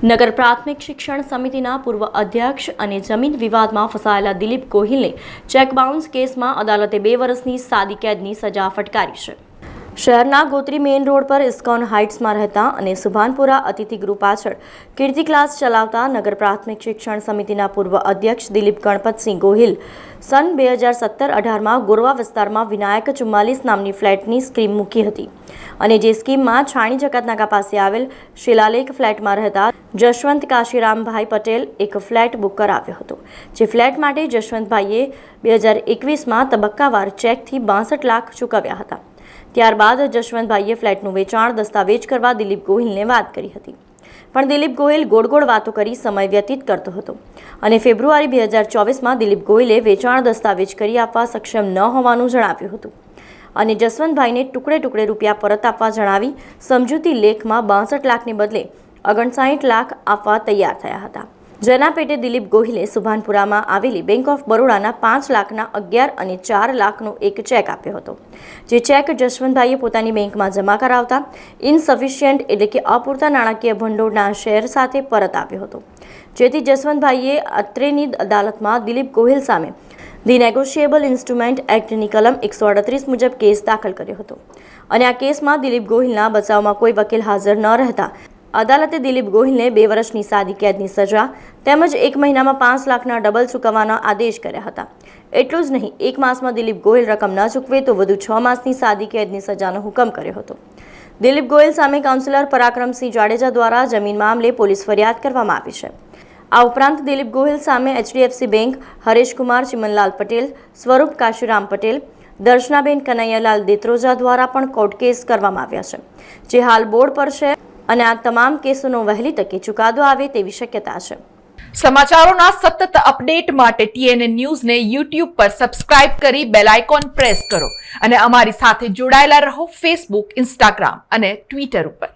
નગર પ્રાથમિક શિક્ષણ સમિતિના પૂર્વ અધ્યક્ષ અને જમીન વિવાદમાં ફસાયેલા દિલીપ ગોહિલને ચેક બાઉન્સ કેસમાં અદાલતે 2 વર્ષની સાદી કેદની સજા ફટકારી છે। શહેરના ગોત્રી મેઇન રોડ પર ઇસ્કોન હાઇટ્સમાં રહેતા અને સુભાનપુરા અતિથિ ગૃહ પાછળ કીર્તિ ક્લાસ ચલાવતા નગર પ્રાથમિક શિક્ષણ સમિતિના પૂર્વ અધ્યક્ષ દિલીપ ગણપતસિંહ ગોહિલ સન 2017-18માં ગોરવા વિસ્તારમાં વિનાયક 44 નામની ફ્લેટની સ્કીમ મૂકી હતી અને જે સ્કીમમાં છાણી જકાતનાકા પાસે આવેલ શિલાલેખ ફ્લેટમાં રહેતા જશવંત કાશીરામભાઈ પટેલ એક ફ્લેટ બુક કરાવ્યો હતો। જે ફ્લેટ માટે જશવંતભાઈએ 2021માં તબક્કાવાર ચેકથી 62 લાખ ચૂકવ્યા હતા। ત્યારબાદ જશવંતભાઈએ ફ્લેટનું વેચાણ દસ્તાવેજ કરવા દિલીપ ગોહિલને વાત કરી હતી, પણ દિલીપ ગોહિલ ગોળ વાતો કરી સમય વ્યતીત કરતો હતો અને ફેબ્રુઆરી 2024માં દિલીપ ગોહિલે વેચાણ દસ્તાવેજ કરી આપવા સક્ષમ ન હોવાનું જણાવ્યું હતું અને જશવંતભાઈને ટુકડે રૂપિયા પરત આપવા જણાવી સમજૂતી લેખમાં 62 લાખને બદલે 59 લાખ આપવા તૈયાર થયા હતા। જેના પેટે દિલીપ ગોહિલે સુભાનપુરામાં આવેલી બેંક ઓફ બરોડાના 5 લાખના 11 અને 4 લાખનો એક ચેક આપ્યો હતો। જે ચેક જશવંતભાઈએ પોતાની બેંકમાં જમા કરાવતા ઇનસફિશિયન્ટ એટલે કે અપૂરતા નાણાકીય ભંડોળના શેર સાથે પરત આપ્યો હતો, જેથી જશવંતભાઈએ અત્રેની અદાલતમાં દિલીપ ગોહિલ સામે ધી નેગોશિયેબલ ઇન્સ્ટ્રુમેન્ટ એક્ટની કલમ 138 મુજબ કેસ દાખલ કર્યો હતો અને આ કેસમાં દિલીપ ગોહિલના બચાવમાં કોઈ વકીલ હાજર ન રહેતા અદાલતે દિલીપ ગોહિલને 2 વર્ષની સાદી કેદની સજા તેમજ 1 મહિનામાં 5 લાખના ડબલ ચૂકવવાનો આદેશ કર્યા હતા। એટલું જ નહીં, 1 માસમાં દિલીપ ગોહિલ રકમ ન ચૂકવે તો વધુ 6 માસની સાદી કેદની સજાનો હુકમ કર્યો હતો। દિલીપ ગોહિલ સામે કાઉન્સિલર પરાક્રમસિંહ જાડેજા દ્વારા જમીન મામલે પોલીસ ફરિયાદ કરવામાં આવી છે। આ ઉપરાંત દિલીપ ગોહિલ સામે HDFC બેંક, હરેશકુમાર ચિમનલાલ પટેલ, સ્વરૂપ કાશીરામ પટેલ, દર્શનાબેન કનૈયાલાલ દેત્રોજા દ્વારા પણ કોર્ટ કેસ કરવામાં આવ્યા છે, જે હાલ બોર્ડ પર છે અને આ તમામ કેસોનો વહેલી તકે ચુકાદો આવે તેવી શક્યતા છે। સમાચારોના સતત અપડેટ માટે TNN ન્યૂઝને YouTube પર સબસ્ક્રાઇબ કરી બેલ આઇકોન પ્રેસ કરો અને અમારી સાથે જોડાયેલા રહો Facebook, Instagram અને Twitter ઉપર।